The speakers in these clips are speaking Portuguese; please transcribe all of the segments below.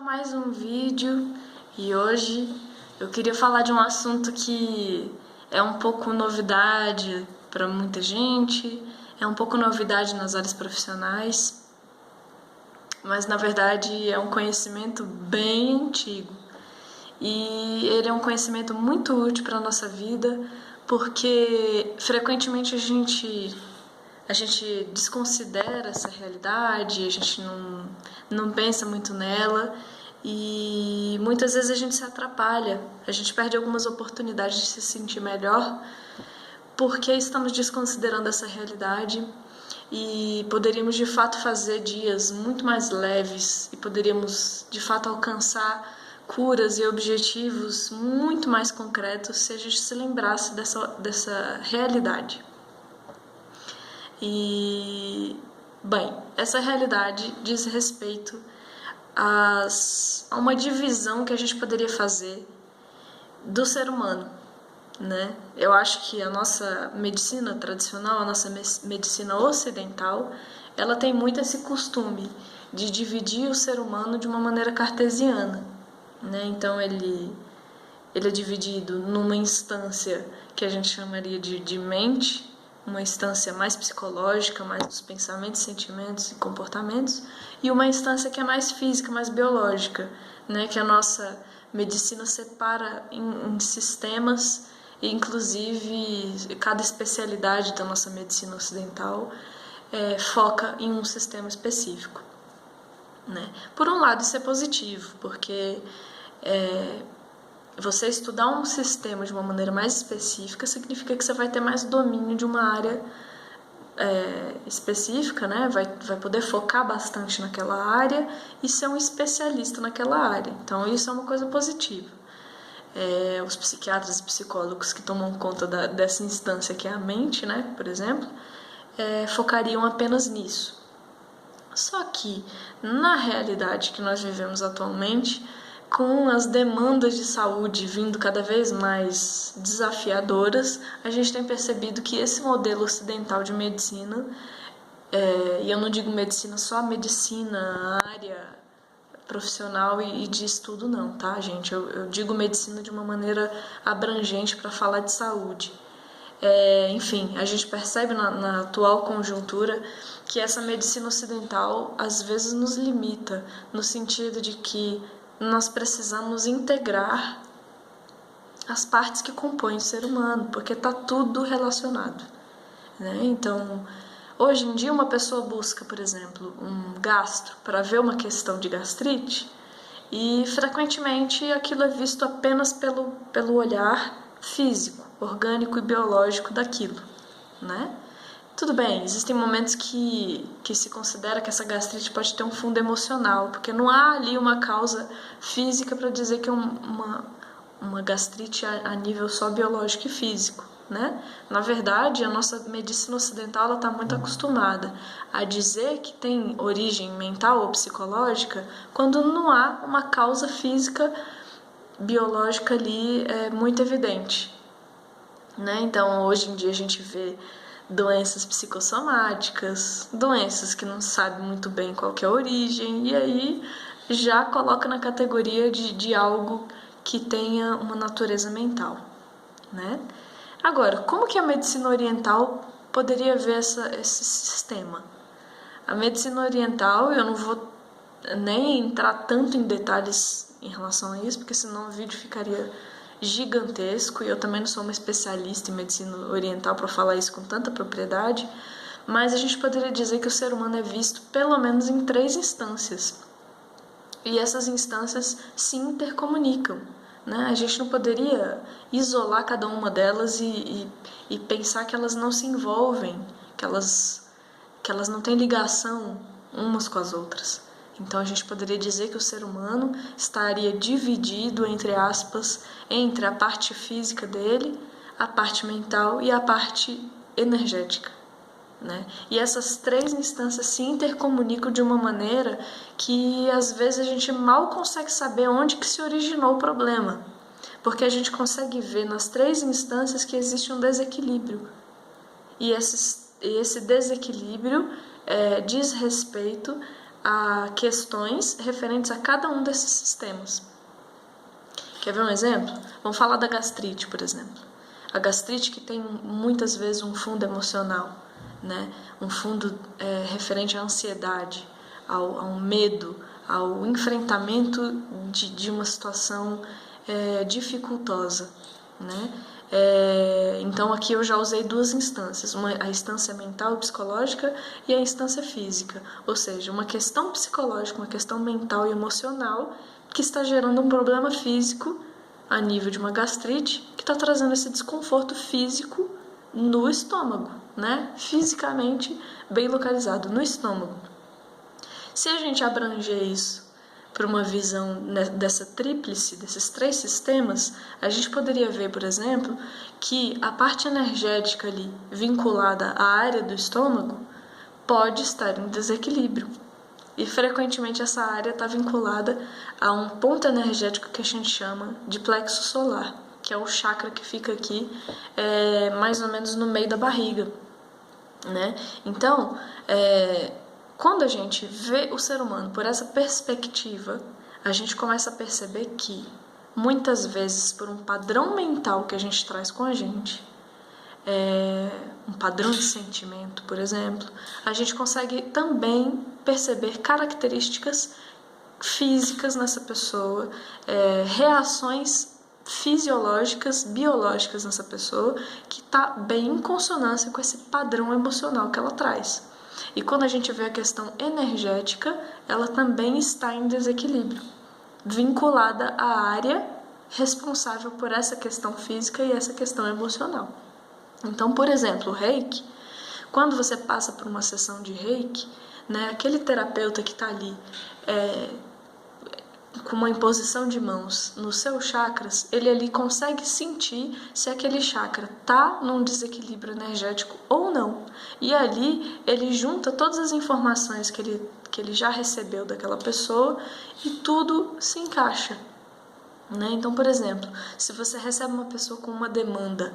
Mais um vídeo e hoje eu queria falar de um assunto que é um pouco novidade para muita gente, é um pouco novidade nas áreas profissionais, mas na verdade é um conhecimento bem antigo e ele é um conhecimento muito útil para a nossa vida porque frequentemente a gente desconsidera essa realidade, a gente não pensa muito nela e muitas vezes a gente se atrapalha, a gente perde algumas oportunidades de se sentir melhor porque estamos desconsiderando essa realidade e poderíamos de fato fazer dias muito mais leves e poderíamos de fato alcançar curas e objetivos muito mais concretos se a gente se lembrasse dessa realidade. E, bem, essa realidade diz respeito a uma divisão que a gente poderia fazer do ser humano, né? Eu acho que a nossa medicina tradicional, a nossa medicina ocidental, ela tem muito esse costume de dividir o ser humano de uma maneira cartesiana, né? Então ele é dividido numa instância que a gente chamaria de mente, uma instância mais psicológica, mais dos pensamentos, sentimentos e comportamentos, e uma instância que é mais física, mais biológica, né? Que a nossa medicina separa em sistemas, e inclusive cada especialidade da nossa medicina ocidental foca em um sistema específico, né? Por um lado, isso é positivo, porque você estudar um sistema de uma maneira mais específica significa que você vai ter mais domínio de uma área específica, né? Vai poder focar bastante naquela área e ser um especialista naquela área. Então, isso é uma coisa positiva. Os psiquiatras e psicólogos que tomam conta dessa instância que é a mente, né? Por exemplo, focariam apenas nisso. Só que, na realidade que nós vivemos atualmente, com as demandas de saúde vindo cada vez mais desafiadoras, a gente tem percebido que esse modelo ocidental de medicina, e eu não digo medicina só a medicina, a área profissional e de estudo não, tá, gente? Eu digo medicina de uma maneira abrangente para falar de saúde. Enfim, a gente percebe na atual conjuntura que essa medicina ocidental às vezes nos limita, no sentido de que nós precisamos integrar as partes que compõem o ser humano, porque está tudo relacionado, né? Então, hoje em dia uma pessoa busca, por exemplo, um gastro para ver uma questão de gastrite e frequentemente aquilo é visto apenas pelo olhar físico, orgânico e biológico daquilo, né? Tudo bem, existem momentos que se considera que essa gastrite pode ter um fundo emocional, porque não há ali uma causa física para dizer que é uma gastrite a nível só biológico e físico, né? Na verdade, a nossa medicina ocidental está muito acostumada a dizer que tem origem mental ou psicológica quando não há uma causa física, biológica ali muito evidente, né? Então, hoje em dia a gente vê doenças psicossomáticas, doenças que não sabe muito bem qual que é a origem, e aí já coloca na categoria de algo que tenha uma natureza mental, né? Agora, como que a medicina oriental poderia ver esse sistema? A medicina oriental, eu não vou nem entrar tanto em detalhes em relação a isso, porque senão o vídeo ficaria gigantesco e eu também não sou uma especialista em medicina oriental para falar isso com tanta propriedade, mas a gente poderia dizer que o ser humano é visto pelo menos em 3 instâncias e essas instâncias se intercomunicam, né? A gente não poderia isolar cada uma delas e pensar que elas não se envolvem, que elas não têm ligação umas com as outras. Então a gente poderia dizer que o ser humano estaria dividido, entre aspas, entre a parte física dele, a parte mental e a parte energética, né? E essas 3 instâncias se intercomunicam de uma maneira que às vezes a gente mal consegue saber onde que se originou o problema, porque a gente consegue ver nas 3 instâncias que existe um desequilíbrio. E esse desequilíbrio diz respeito a questões referentes a cada um desses sistemas. Quer ver um exemplo? Vamos falar da gastrite, por exemplo. A gastrite que tem muitas vezes um fundo emocional, né? Um fundo referente à ansiedade, ao medo, ao enfrentamento de uma situação dificultosa, né? Então aqui eu já usei duas instâncias, a instância mental e psicológica e a instância física, ou seja, uma questão psicológica, uma questão mental e emocional que está gerando um problema físico a nível de uma gastrite, que está trazendo esse desconforto físico no estômago, né? Fisicamente bem localizado no estômago. Se a gente abranger isso para uma visão dessa tríplice, desses três sistemas, a gente poderia ver, por exemplo, que a parte energética ali vinculada à área do estômago pode estar em desequilíbrio. E frequentemente essa área está vinculada a um ponto energético que a gente chama de plexo solar, que é o chakra que fica aqui mais ou menos no meio da barriga, né? Então, quando a gente vê o ser humano por essa perspectiva, a gente começa a perceber que, muitas vezes, por um padrão mental que a gente traz com a gente, um padrão de sentimento, por exemplo, a gente consegue também perceber características físicas nessa pessoa, reações fisiológicas, biológicas nessa pessoa, que está bem em consonância com esse padrão emocional que ela traz. E quando a gente vê a questão energética, ela também está em desequilíbrio, vinculada à área responsável por essa questão física e essa questão emocional. Então, por exemplo, o Reiki, quando você passa por uma sessão de Reiki, né, aquele terapeuta que está ali com uma imposição de mãos nos seus chakras, ele ali consegue sentir se aquele chakra está num desequilíbrio energético ou não. E ali ele junta todas as informações que ele já recebeu daquela pessoa e tudo se encaixa. Né? Então, por exemplo, se você recebe uma pessoa com uma demanda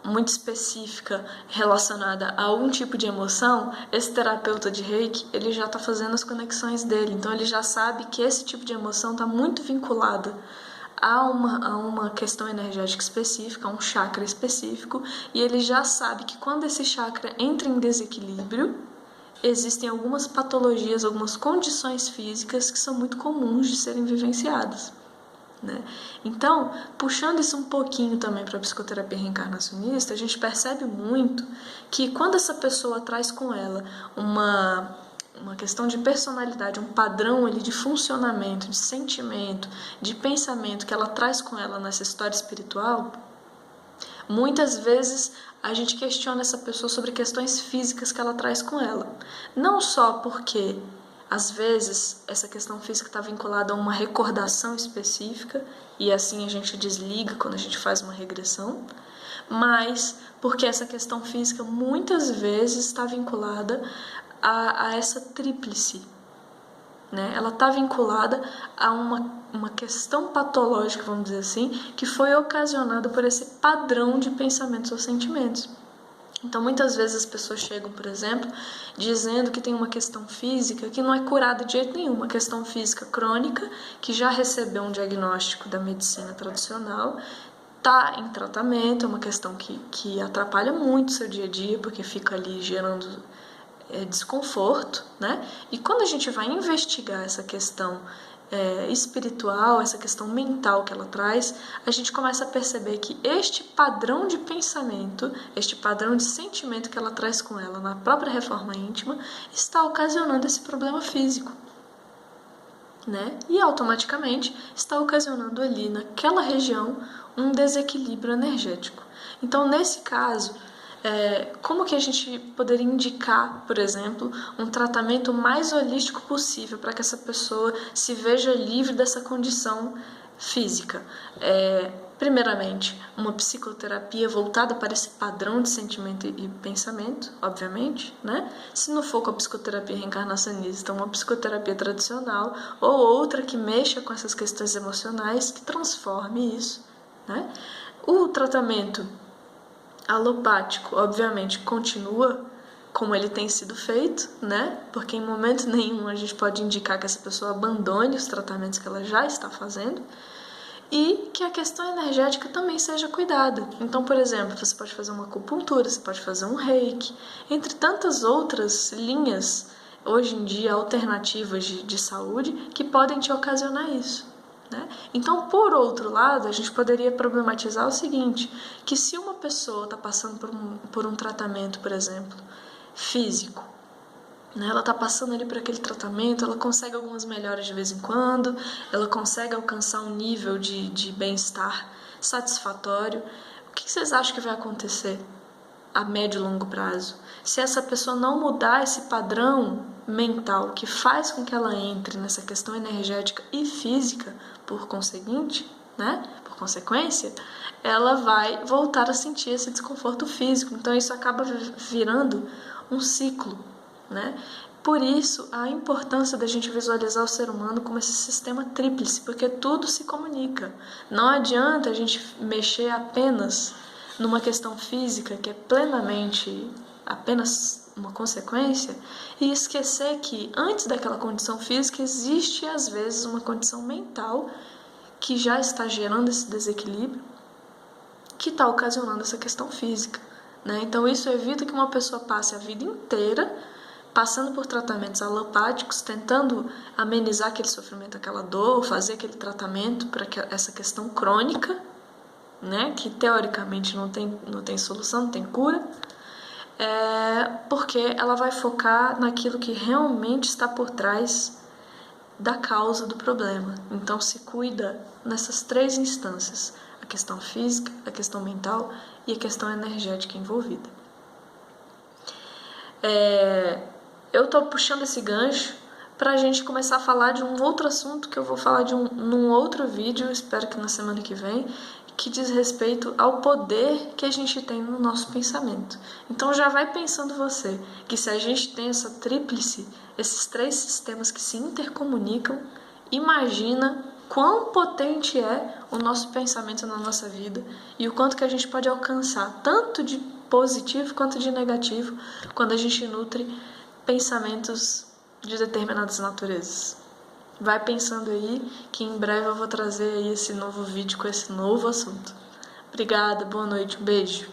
muito específica relacionada a um tipo de emoção, esse terapeuta de Reiki, ele já está fazendo as conexões dele, então ele já sabe que esse tipo de emoção está muito vinculado a uma questão energética específica, a um chakra específico, e ele já sabe que quando esse chakra entra em desequilíbrio, existem algumas patologias, algumas condições físicas que são muito comuns de serem vivenciadas. Né? Então, puxando isso um pouquinho também para a psicoterapia reencarnacionista, a gente percebe muito que quando essa pessoa traz com ela uma questão de personalidade, um padrão ali de funcionamento, de sentimento, de pensamento que ela traz com ela nessa história espiritual, muitas vezes a gente questiona essa pessoa sobre questões físicas que ela traz com ela. Não só porque às vezes, essa questão física está vinculada a uma recordação específica e assim a gente desliga quando a gente faz uma regressão, mas porque essa questão física muitas vezes está vinculada a essa tríplice. Né? Ela está vinculada a uma questão patológica, vamos dizer assim, que foi ocasionada por esse padrão de pensamentos ou sentimentos. Então, muitas vezes as pessoas chegam, por exemplo, dizendo que tem uma questão física que não é curada de jeito nenhum, uma questão física crônica, que já recebeu um diagnóstico da medicina tradicional, está em tratamento, é uma questão que atrapalha muito o seu dia a dia, porque fica ali gerando desconforto, né? E quando a gente vai investigar essa questão espiritual, essa questão mental que ela traz, a gente começa a perceber que este padrão de pensamento, este padrão de sentimento que ela traz com ela na própria reforma íntima, está ocasionando esse problema físico, né? E automaticamente está ocasionando ali naquela região um desequilíbrio energético. Então, nesse caso, como que a gente poderia indicar, por exemplo, um tratamento mais holístico possível para que essa pessoa se veja livre dessa condição física? Primeiramente, uma psicoterapia voltada para esse padrão de sentimento e pensamento, obviamente, né? Se não for com a psicoterapia reencarnacionista, uma psicoterapia tradicional ou outra que mexa com essas questões emocionais, que transforme isso, né? O tratamento alopático, obviamente, continua como ele tem sido feito, né? Porque em momento nenhum a gente pode indicar que essa pessoa abandone os tratamentos que ela já está fazendo, e que a questão energética também seja cuidada. Então, por exemplo, você pode fazer uma acupuntura, você pode fazer um reiki, entre tantas outras linhas, hoje em dia, alternativas de saúde, que podem te ocasionar isso, né? Então, por outro lado, a gente poderia problematizar o seguinte, que se uma pessoa está passando por um tratamento, por exemplo, físico, né? Ela está passando ali por aquele tratamento, ela consegue algumas melhoras de vez em quando, ela consegue alcançar um nível de bem-estar satisfatório. O que vocês acham que vai acontecer a médio e longo prazo? Se essa pessoa não mudar esse padrão mental que faz com que ela entre nessa questão energética e física, por conseguinte, né? Por consequência, ela vai voltar a sentir esse desconforto físico. Então isso acaba virando um ciclo, né? Por isso, a importância da gente visualizar o ser humano como esse sistema tríplice, porque tudo se comunica. Não adianta a gente mexer apenas numa questão física, que é plenamente apenas uma consequência, e esquecer que antes daquela condição física existe, às vezes, uma condição mental que já está gerando esse desequilíbrio, que está ocasionando essa questão física, né? Então, isso evita que uma pessoa passe a vida inteira passando por tratamentos alopáticos, tentando amenizar aquele sofrimento, aquela dor, fazer aquele tratamento para essa questão crônica, né, que teoricamente não tem solução, não tem cura, porque ela vai focar naquilo que realmente está por trás da causa do problema. Então se cuida nessas três instâncias, a questão física, a questão mental e a questão energética envolvida. Eu estou puxando esse gancho para a gente começar a falar de um outro assunto que eu vou falar num outro vídeo, espero que na semana que vem, que diz respeito ao poder que a gente tem no nosso pensamento. Então já vai pensando você, que se a gente tem essa tríplice, esses três sistemas que se intercomunicam, imagina quão potente é o nosso pensamento na nossa vida e o quanto que a gente pode alcançar, tanto de positivo quanto de negativo, quando a gente nutre pensamentos de determinadas naturezas. Vai pensando aí que em breve eu vou trazer aí esse novo vídeo com esse novo assunto. Obrigada, boa noite, um beijo.